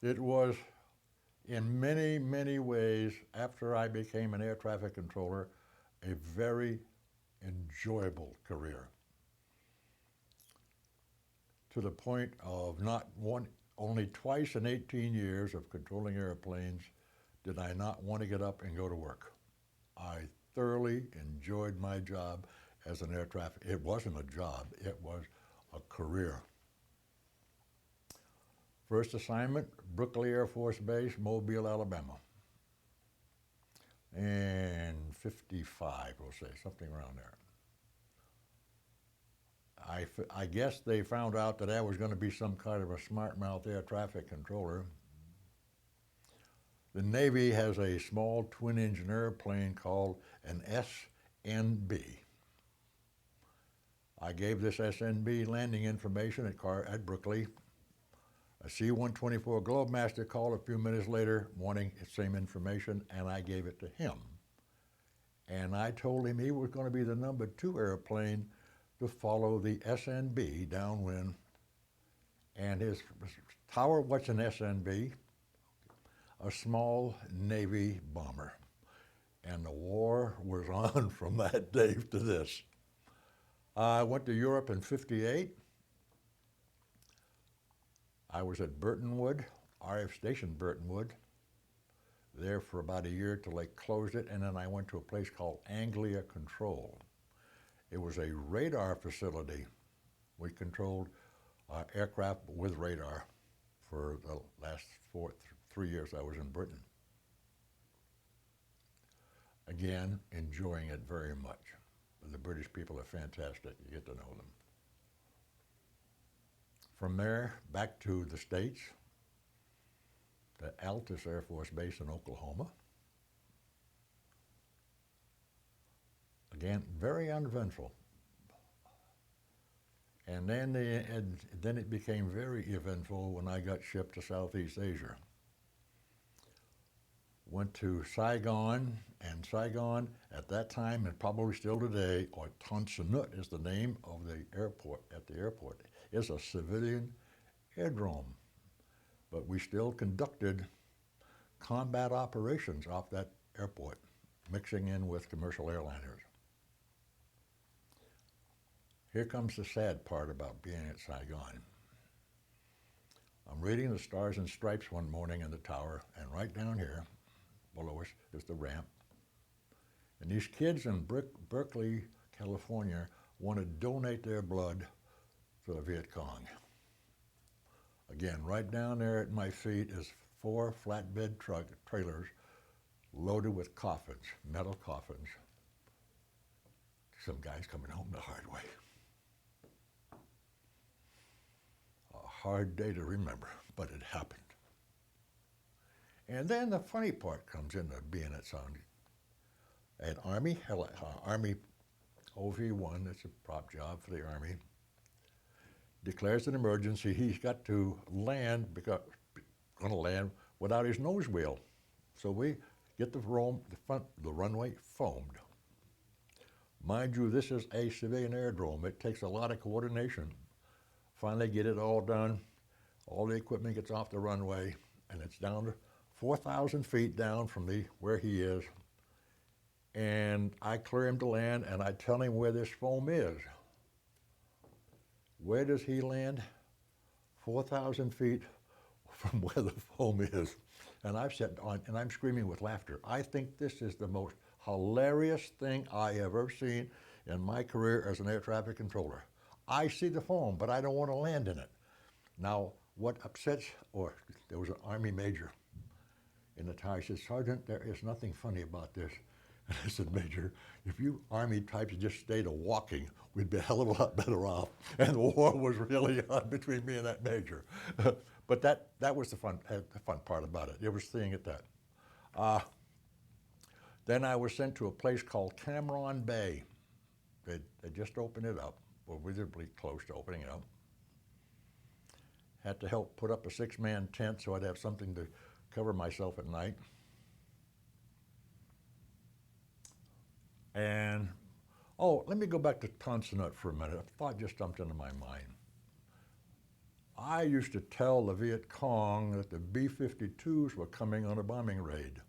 It was, in many, many ways, after I became an air traffic controller, a very enjoyable career, to the point of not one, only twice in 18 years of controlling airplanes did I not want to get up and go to work. I thoroughly enjoyed my job as an air traffic. It wasn't a job, it was a career. First assignment, Brooklyn Air Force Base, Mobile, Alabama. And 55, we'll say, something around there. I guess they found out that I was going to be some kind of a smart mouth air traffic controller. The Navy has a small twin engine airplane called an SNB. I gave this SNB landing information at Brooklyn. A C-124 Globemaster called a few minutes later wanting the same information, and I gave it to him. And I told him he was going to be the number 2 airplane to follow the SNB downwind. And his tower, what's an SNB? A small Navy bomber. And the war was on from that day to this. I went to Europe in 58. I was at Burtonwood, RF Station Burtonwood, there for about a year till they closed it, and then I went to a place called Anglia Control. It was a radar facility. We controlled aircraft with radar for the last 3 years I was in Britain. Again, enjoying it very much. The British people are fantastic. You get to know them. From there, back to the States, the Altus Air Force Base in Oklahoma. Again, very uneventful. And then it became very eventful when I got shipped to Southeast Asia. Went to Saigon, and Saigon at that time, and probably still today, or Tan Son Nhut is the name of the airport, is a civilian airdrome. But we still conducted combat operations off that airport, mixing in with commercial airliners. Here comes the sad part about being at Saigon. I'm reading the Stars and Stripes one morning in the tower, and right down here, below us, is the ramp. And these kids in Berkeley, California, want to donate their blood to the Viet Cong. Again, right down there at my feet is 4 flatbed trailers loaded with coffins, metal coffins. Some guys coming home the hard way. A hard day to remember, but it happened. And then the funny part comes into being at Saigon. An Army OV-1, that's a prop job for the Army, declares an emergency. He's got to land, going to land without his nose wheel. So we get the runway foamed. Mind you, this is a civilian airdrome. It takes a lot of coordination. Finally get it all done. All the equipment gets off the runway, and it's down to 4,000 feet down from where he is. And I clear him to land, and I tell him where this foam is. Where does he land? 4,000 feet from where the foam is. And I'm screaming with laughter. I think this is the most hilarious thing I have ever seen in my career as an air traffic controller. I see the foam, but I don't want to land in it. Now, what upsets, there was an Army major in the tower. He said, "Sergeant, there is nothing funny about this." And I said, "Major, if you Army types just stayed a walking, we'd be a hell of a lot better off." And the war was really on between me and that major. But that was the fun part about it. It was seeing it that. Then I was sent to a place called Cameron Bay. They just opened it up. We're reasonably close to opening it up. Had to help put up a 6-man tent so I'd have something to cover myself at night. And, let me go back to Tan Son Nhut for a minute. A thought just jumped into my mind. I used to tell the Viet Cong that the B-52s were coming on a bombing raid.